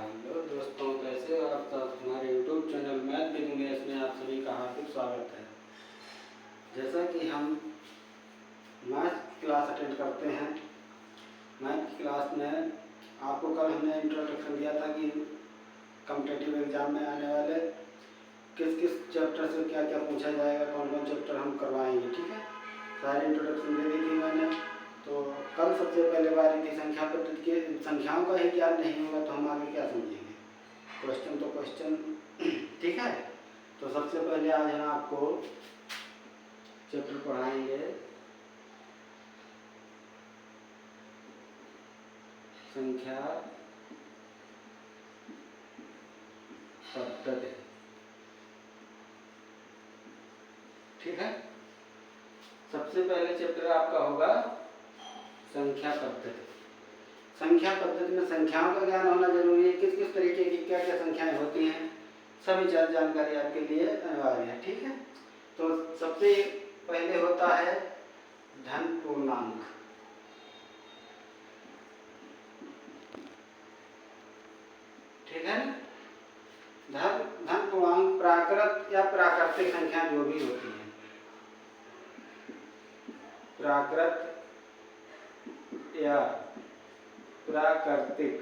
Hello दोस्तों, कैसे हो आप सब। हमारे YouTube channel math with Umesh में आप सभी का हार्दिक स्वागत है। जैसा कि हम मैथ क्लास अटेंड करते हैं, मैथ की क्लास में आपको कल हमने इंट्रोडक्शन दिया था कि कॉम्पिटिटिव एग्जाम में आने वाले किस किस चैप्टर से क्या क्या पूछा जाएगा, कौन कौन चैप्टर हम करवाएंगे। ठीक है, सारी इंट्रोडक्शन दे दी थी मैंने। तो कल सबसे पहले बारी थी संख्या पद्धति के। संख्याओं का ही ज्ञान नहीं होगा तो हम आगे क्या समझेंगे। क्वेश्चन तो क्वेश्चन, ठीक है। तो सबसे पहले आज हम आपको चैप्टर पढ़ाएंगे संख्या पद्धति। ठीक है, सबसे पहले चैप्टर आपका होगा संख्या पद्धति। संख्या पद्धति में संख्याओं का ज्ञान होना जरूरी है। किस किस तरीके की क्या क्या संख्याएं होती हैं, सभी जानकारी आपके लिए अनिवार्य है। ठीक है, तो सबसे पहले होता है धन पूर्णांक। ठीक है, धन पूर्णांक प्राकृत या प्राकृतिक संख्या जो भी होती है, प्राकृत या प्राकृतिक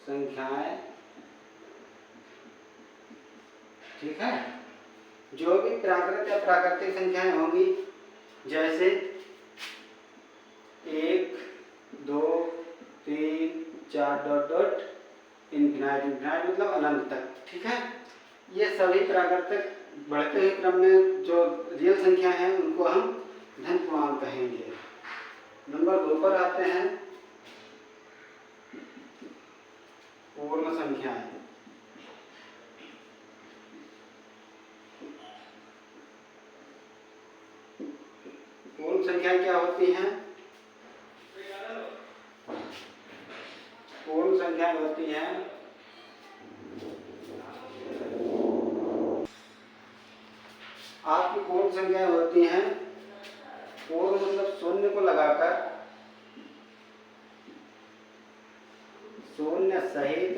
संख्याएं। ठीक है, जो भी प्राकृत या प्राकृतिक संख्याएं होंगी, जैसे 1, 2, 3, 4 डॉट डॉट इन्फिनाइट, इन्फिनाइट मतलब अनंत तक। ठीक है, ये सभी प्राकृतिक बढ़ते हुए क्रम में जो रियल संख्या हैं उनको हम धन पूर्णांक कहेंगे। नंबर 2 पर आते हैं पूर्ण संख्याएं। पूर्ण संख्याएं क्या होती हैं? पूर्ण संख्याएं होती हैं आपकी पूर्ण संख्याएं होती हैं, पूर्ण मतलब शून्य को लगाकर, शून्य सहित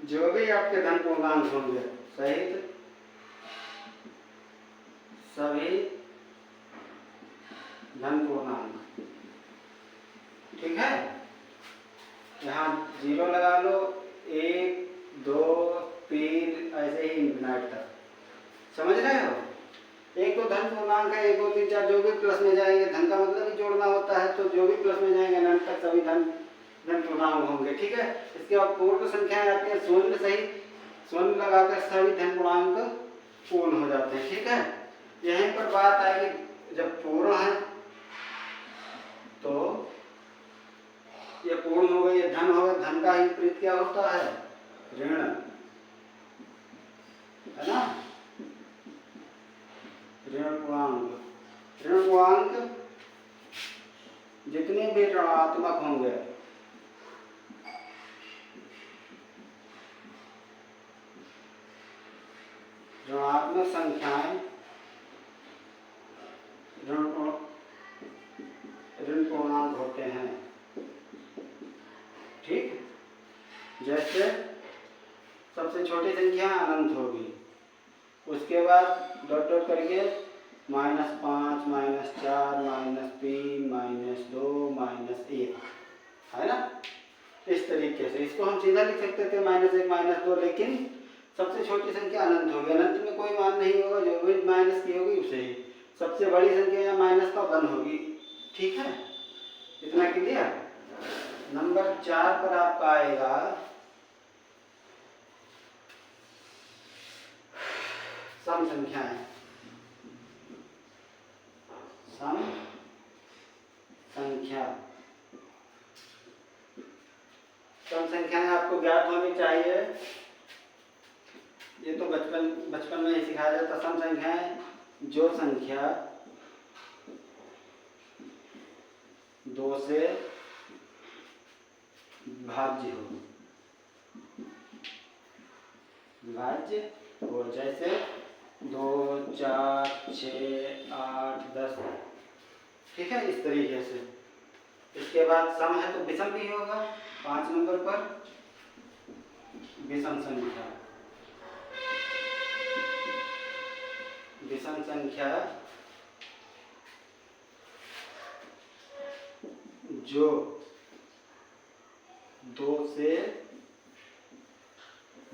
जो भी आपके धन पूर्णांक होंगे सहित सभी धन पूर्णांक। ठीक है, यहाँ 0 लगा लो, 1, 2, 3 ऐसे ही इन्फिनाइट तक। समझ रहे हो? एक तो धन पूर्णांक है, 1, 2, 3, 4 जो भी प्लस में जाएंगे, धन का मतलब ही जोड़ना होता है, तो जो भी प्लस में जाएंगे अनंत तक सभी धन पूर्णांक होंगे। ठीक है, इसके बाद पूर्ण संख्याएं आती है, शून्य सहित शून्य लगाकर सभी धन पूर्णांक पूर्ण हो जाते हैं। ठीक है, यहीं पर बात आएगी, जब पूर्ण है तो ये पूर्ण हो गई, ये धन हो गया। धन का ही विपरीत क्या होता है? ऋण, है ना। ऋण पूर्णांक, ऋण पूर्णांक जितने भी ऋणात्मक होंगे, ऋणात्मक संख्याएं ऋण पूर्णांक होते हैं। ठीक, जैसे सबसे छोटी संख्या अनंत होगी, उसके बाद डॉट डॉट करके -5, -4, -3, -2, -1, है ना। इस तरीके से इसको हम सीधा लिख सकते थे -1, -2, लेकिन सबसे छोटी संख्या अनंत होगी। अनंत में कोई मान नहीं होगा, जो भी माइनस की होगी उसे ही। सबसे बड़ी संख्या या माइनस का 1 होगी। ठीक है, इतना क्लियर। नंबर 4 पर आपका आएगा सम संख्याएं। सम संख्या, सम संख्याएं आपको ज्ञात होनी चाहिए। ये तो बचपन में ही सिखाया जाता। सम संख्याएं जो संख्या 2 से भाज्य हो, विभाज्य हो, जैसे 2, 4, 6, 8, 10। ठीक है, इस तरीके से इसके बाद सम है तो विषम भी होगा। 5 नंबर पर विषम संख्या। विषम संख्या जो 2 से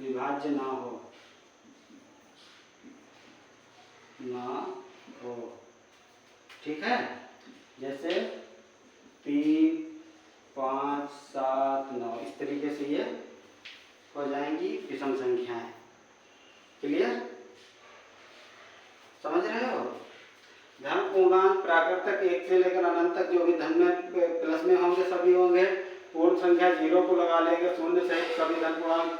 विभाज्य ना हो, ठीक है। जैसे 3, 5, 7, 9 इस तरीके से ये हो जाएंगी विषम संख्याएं। क्लियर, समझ रहे हो? धन पूर्णांक प्राकृतिक 1 से लेकर अनंत तक जो भी धन में प्लस में होंगे सभी होंगे। पूर्ण संख्या 0 को लगा लेंगे, शून्य सहित सभी धन पूर्णांक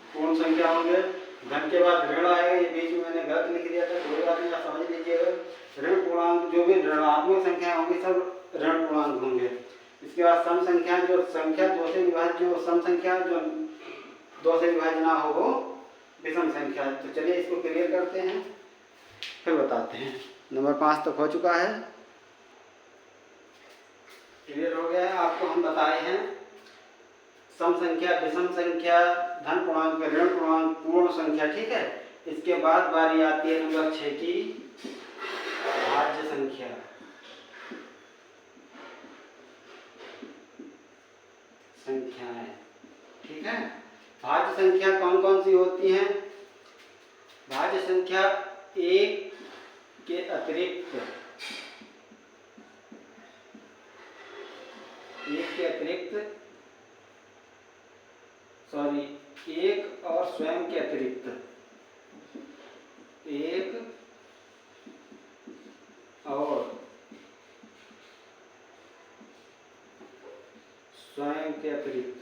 पूर्ण संख्या होंगे। धन के बाद ऋण आएगा, ये बीच में मैंने गलत लिख दिया था, कोई बात नहीं, आप समझ लीजिएगा। ऋण पूर्णांक जो भी ऋणात्मक संख्या होंगी सब ऋण पूर्णांक होंगे। इसके बाद सम संख्या, जो संख्या 2 से विभाज्य हो, सम संख्या जो 2 से विभाज्य ना हो वो विषम संख्या। तो चलिए इसको क्लियर करते हैं, फिर बताते हैं। नंबर 5 तक हो चुका है, क्लियर हो गया है। आपको हम बताए हैं सम संख्या, विषम संख्या, धन पूर्णांक, ऋण पूर्णांक, पूर्ण संख्या, ठीक है। इसके बाद बारी आती है नंबर 6 की भाज्य संख्या। संख्याएं, ठीक है। भाज्य संख्या कौन कौन सी होती हैं? भाज्य संख्या 1 के अतिरिक्त, 1 और स्वयं के अतिरिक्त, 1 और स्वयं के अतिरिक्त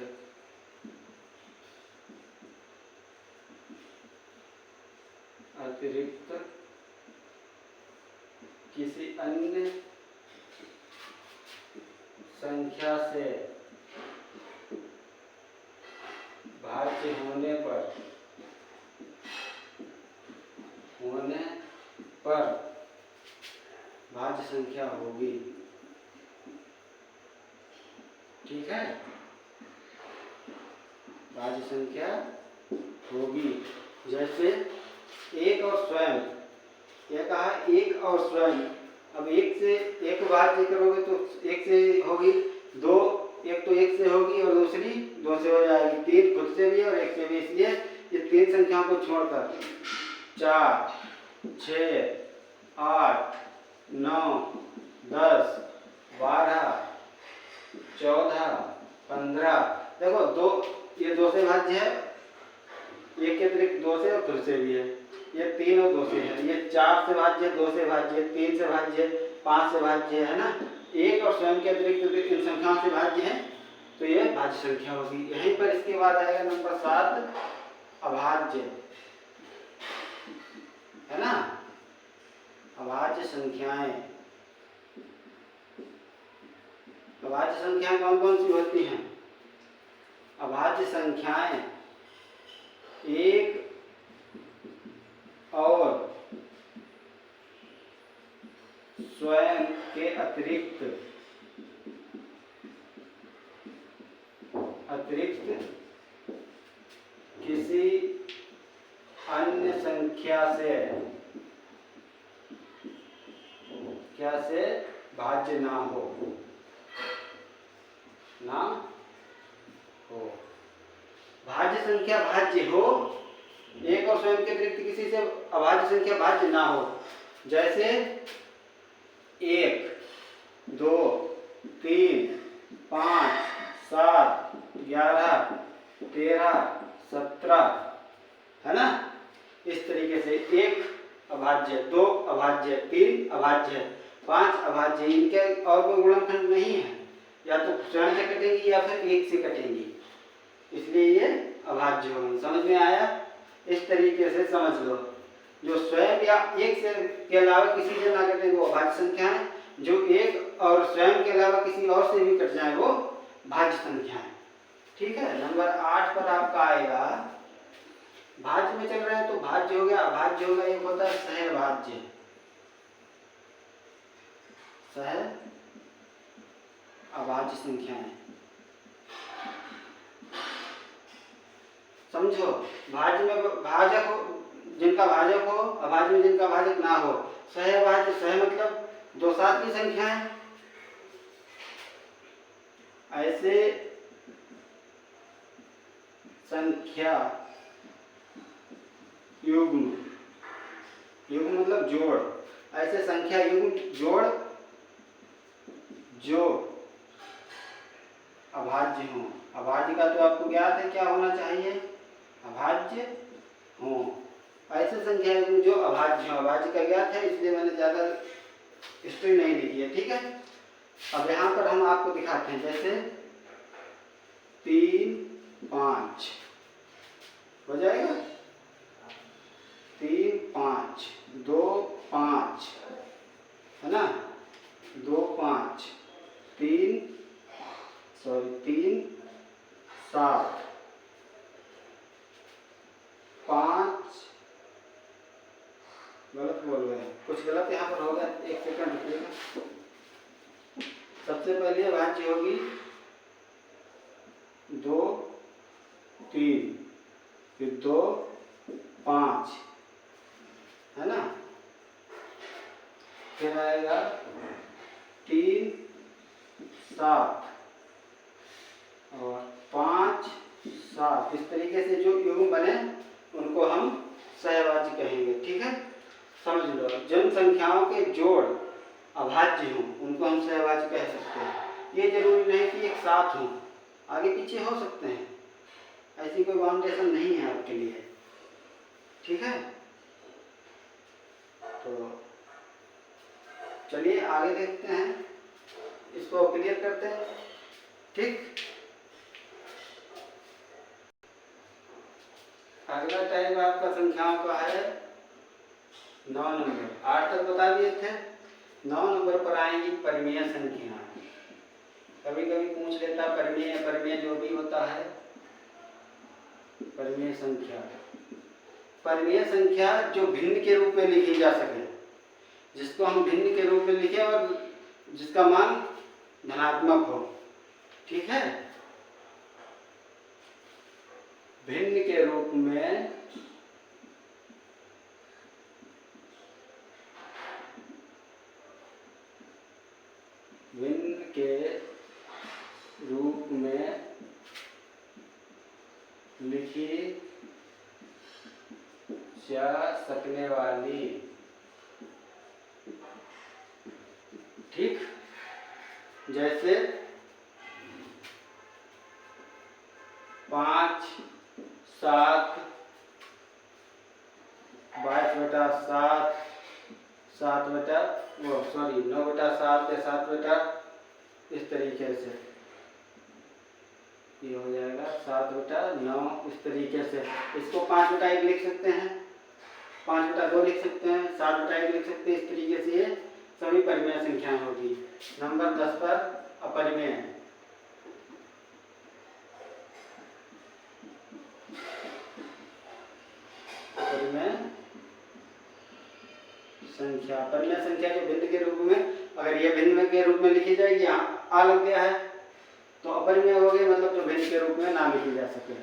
किसी अन्य संख्या से भाज्य होने पर भाज्य संख्या होगी, ठीक है। भाज्य संख्या होगी। जैसे 1 और स्वयं, यह कहा 1 और स्वयं। अब 1 से 1 भाज्य करोगे तो 1 से होगी, 2 एक तो 1 से होगी और दूसरी 2 से हो जाएगी, 3 खुद से भी और 1 से भी। इसलिए ये 3 संख्याओं को छोड़कर 4, 6, 8, 9, 10, 12, 14, 15, देखो 2, ये 2 से भाज्य है, 1 के अतिरिक्त 2 से और खुद से भी है। ये 3 और 2 से है, ये 4 से भाज्य, 2 से भाज्य, 3 से भाज्य, 5 से भाज्य है ना। 1 और स्वयं के अतिरिक्त इन संख्याओं से भाज्य है, तो ये भाज्य संख्या होगी। यहीं पर इसके बाद आएगा नंबर 7 अभाज्य, है ना। अभाज्य संख्याएं, अभाज्य संख्याएं कौन कौन सी होती हैं? अभाज्य संख्याएं 1 और स्वयं के अतिरिक्त किसी अन्य संख्या से भाज्य ना हो, भाज्य संख्या भाज्य हो, 1 और स्वयं के अतिरिक्त किसी से अभाज्य संख्या भाज्य ना हो। जैसे 1, 2, 3, 5, 7, 11, 13, 17, है ना। इस तरीके से 1 अभाज्य, 2 अभाज्य, 3 अभाज्य, 5 अभाज्य, इनके और कोई गुणनखंड नहीं है, या तो स्वयं से कटेंगी या फिर 1 से कटेंगी, इसलिए ये अभाज्य होंगे। समझ में आया? इस तरीके से समझ लो, जो स्वयं या 1 से के अलावा किसी से ना कटे वो अभाज्य संख्या है, जो 1 और स्वयं के अलावा किसी और से भी कट जाए वो भाज्य संख्या है, ठीक है। नंबर 8 पर आपका आएगा, भाज्य में चल रहे हैं तो भाज्य हो गया, अभाज्य हो गया। एक होता है सहभाज्य, अभाज्य संख्याएं। समझो, भाज्य में भाजक हो जिनका भाजक हो, अभाज्य में जिनका भाजक ना हो। सहअभाज्य, सह मतलब दो साथ की संख्याएं। ऐसे संख्या युग्म, युग्म मतलब जोड़, ऐसे संख्या युग्म जोड़ जो अभाज्य हो। अभाज्य का तो आपको ज्ञात है क्या होना चाहिए, अभाज्य हो। ऐसे संख्या युग्म जो अभाज्य हो, अभाज्य का ज्ञात है इसलिए मैंने ज्यादा स्टोरी नहीं लिखी है, ठीक है। अब यहाँ पर हम आपको दिखाते हैं, जैसे 3 5 हो जाएगा, 3 5 2 5 है ना, 2 5 3 7 5, गलत बोल गए, कुछ गलत यहाँ पर हो गया, एक सेकंड रुकिएगा। सबसे पहले अभाज्य होगी 2 3, फिर 2 5 है ना, फिर आएगा 3 7 और 5 7। इस तरीके से जो युग्म बने उनको हम सहअभाज्य कहेंगे, ठीक है। समझ लो, जिन संख्याओं के जोड़ अभाज्य हों उनको हम सहअभाज्य कह सकते हैं। ये जरूरी नहीं कि एक साथ हों, आगे पीछे हो सकते हैं, ऐसी कोई बाउंडेशन नहीं है आपके लिए, ठीक है। तो चलिए आगे देखते हैं, इसको क्लियर करते हैं, ठीक। अगला टाइप आपका संख्याओं का है 9 नंबर। 8 तक बता दिए थे, 9 नंबर पर आएंगी परिमेय संख्या। कभी कभी पूछ लेता परिमेय, परिमेय जो भी होता है परिमेय संख्या। परिमेय संख्या जो भिन्न के रूप में लिखी जा सके, जिसको हम भिन्न के रूप में लिखें और जिसका मान धनात्मक हो, ठीक है। भिन्न के रूप में लिखी जा सकने वाली, ठीक। जैसे 5 7 22/7 9/7 या 7 इस तरीके से ये हो जाएगा 7/9। इस तरीके से इसको 5/1 लिख सकते हैं, 5/2 लिख सकते हैं, 7/1 लिख सकते हैं। इस तरीके से ये सभी परिमेय संख्याएं होगी। नंबर 10 पर अपरिमेय, परिमेय संख्या, परिमेय संख्या जो भिन्न के रूप में, अगर ये भिन्न के रूप में लिखी जाएगी, यहाँ आ लग गया है तो अपरिमेय हो गए, मतलब जो भिन्न के रूप में ना लिखी जा सके।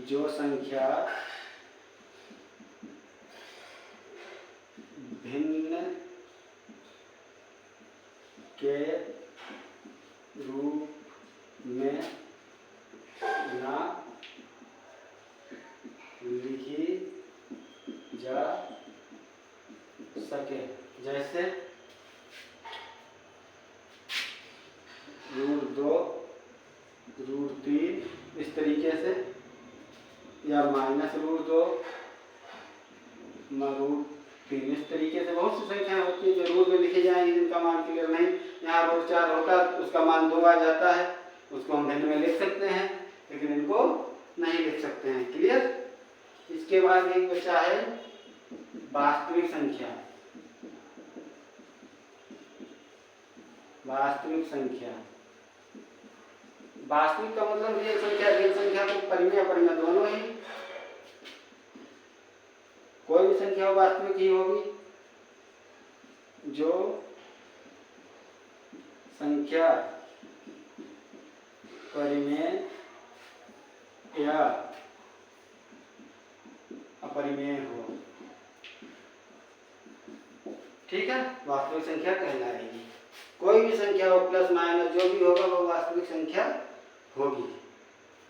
जो संख्या भिन्न के रूप में ना लिखी जा सके, जैसे √2 √3 इस तरीके से, या -√2 √3 इस तरीके से। बहुत सी संख्याएं होती है जो रूट में लिखी जाएंगी जिनका मान क्लियर नहीं, यहाँ √4 होता उसका मान 2 आ जाता है, उसको हम भिन्न में लिख सकते हैं, लेकिन इनको नहीं लिख सकते हैं। क्लियर। इसके बाद एक बचा है वास्तविक संख्या। वास्तविक संख्या, वास्तविक का मतलब रियल संख्या, रियल संख्या को परिमेय अपरिमेय दोनों ही, कोई भी संख्या वास्तविक ही होगी जो संख्या परिमेय या अपरिमेय हो, ठीक है, वास्तविक संख्या कहलाएगी। कोई भी संख्या हो, प्लस माइनस जो भी होगा वो वास्तविक संख्या होगी।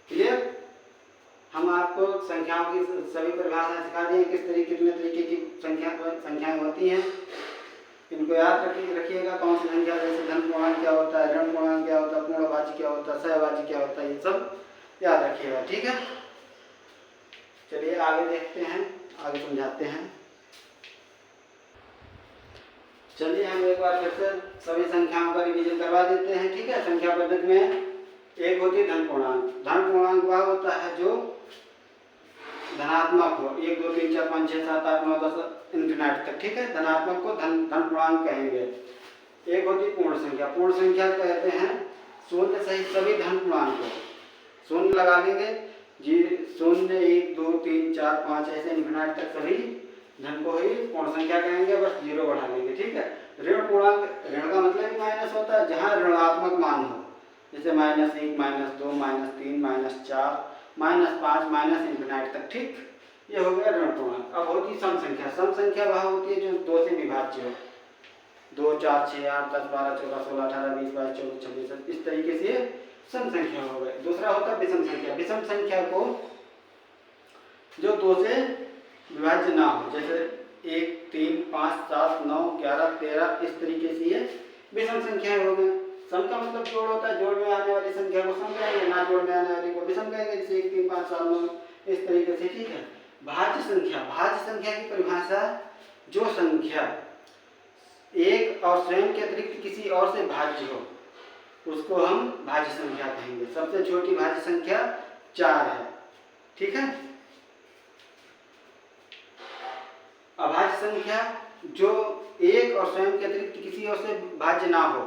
क्लियर? हम आपको संख्याओं की सभी परिभाषाएं सिखा दी हैं, किस तरीके कितने तरीके की संख्याएं होती हैं। इनको याद रखिएगा। कौन सी संख्या, जैसे धन पूर्णांक क्या होता है, ऋण पूर्णांक क्या होता है, पूर्णभाज्य क्या होता है, सहभाज्य क्या होता है, ये सब याद रखिएगा, ठीक है। चलिए आगे देखते हैं, आगे समझाते हैं। चलिए हम एक बार फिर से सभी संख्याओं का रिवीजन करवा देते हैं, ठीक है। संख्या पद्धति में एक होती है धन पूर्णांक। धन पूर्णांक वह होता है जो धनात्मक हो, 1 2 3 4 5 6 7 8 9 10 इंफिनिट तक, ठीक है। धनात्मक को धन पूर्णांक कहेंगे। एक होती पूर्ण संख्या। पूर्ण संख्या कहते हैं शून्य सहित सभी धन पूर्णांक को। शून्य लगा लेंगे, 0 1 2 3 4 5 ऐसे इंफिनिट तक सभी धन को ही पूर्ण संख्या कहेंगे, बस 0 बढ़ा लेंगे, ठीक है। ऋण पूर्णांक, ऋण का मतलब ही माइनस होता है, जहाँ ऋणात्मक मान हो, जैसे -1 -2 -3 -4 -5 माइनस इंफिनिट तक, ठीक। ये हो गया ऋण पूर्णांक। अब होती सम संख्या। सम संख्या वह होती है जो 2 से विभाज्य हो। 2 4 6 8 10 12 14 16 18 20 22 24 26 इस तरीके से सम संख्या हो गए। दूसरा होता है विषम संख्या। विषम संख्या को जो 2 से विभाज्य ना हो, जैसे 1 3 5 7 9 11 13 इस तरीके से ये विषम संख्याएं हो गई। सम का मतलब जोड़ होता है, जोड़ में आने वाली संख्या को सम कहेंगे, ना जोड़ में आने वाली को विषम कहेंगे, जैसे 1 3 5 7 9 इस तरीके से, ठीक है। भाज्य संख्या। भाज्य संख्या की परिभाषा, जो संख्या एक और स्वयं के अतिरिक्त किसी और से भाज्य हो उसको हम भाज्य संख्या कहेंगे। सबसे छोटी भाज्य संख्या 4 है, ठीक है। अभाज्य संख्या जो एक और स्वयं के अतिरिक्त किसी और से भाज्य ना हो,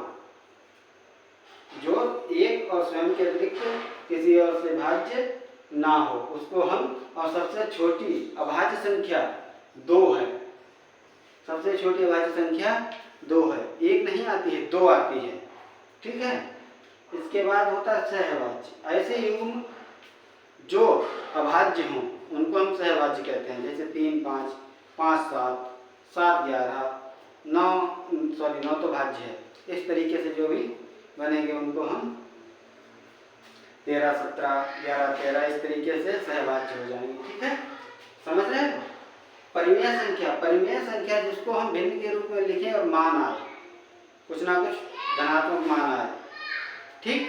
जो एक और स्वयं के अतिरिक्त किसी और से भाज्य ना हो उसको हम, और सबसे छोटी अभाज्य संख्या 2 है। सबसे छोटी अभाज्य संख्या 2 है, 1 नहीं आती है, 2 आती है, ठीक है। इसके बाद होता है सहभाज्य। ऐसे युग्म जो अभाज्य हों उनको हम सहभाज्य कहते हैं, जैसे 3 5 5 7 7 11 9 तो भाज्य है। इस तरीके से जो भी बनेंगे उनको हम 13 17 11 13 इस तरीके से सहभाज्य हो जाएंगे, ठीक है। समझ रहे हो? परिमेय संख्या। परिमेय संख्या जिसको हम भिन्न के रूप में लिखें और मान आए, कुछ ना कुछ धनात्मक मान आए, ठीक।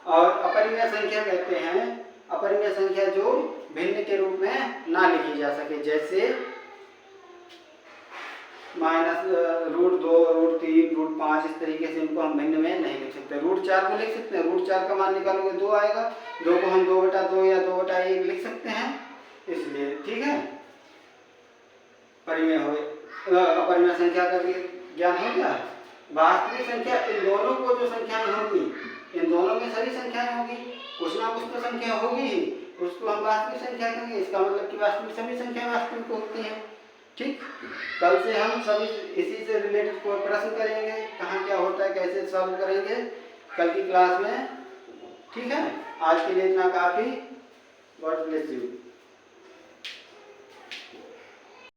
और अपरिमेय संख्या कहते हैं अपरिमेय संख्या जो भिन्न के रूप में ना लिखी जा सके, जैसे -√2 √3 √5 इस तरीके से इनको हम भिन्न में नहीं लिख सकते। √4 को लिख सकते हैं, √4 का मान निकालोगे 2 आएगा, 2 को हम 2/2 या 2/1 लिख सकते हैं, इसलिए, ठीक है। परिमेय हो, अपरिमेय संख्या का ज्ञान हो गया। वास्तविक संख्या, इन दोनों को जो संख्याएं होंगी, इन दोनों में सभी संख्याएं होंगी, कुछ ना कुछ तो संख्या होगी ही, उसको हम वास्तविक संख्या कहेंगे। इसका मतलब कि वास्तविक सभी संख्या वास्तविक होती हैं, ठीक। कल से हम सभी इसी से रिलेटेड कोई प्रश्न करेंगे, कहाँ क्या होता है, कैसे सॉल्व करेंगे कल की क्लास में, ठीक है। आज के लिए इतना काफी। God bless you.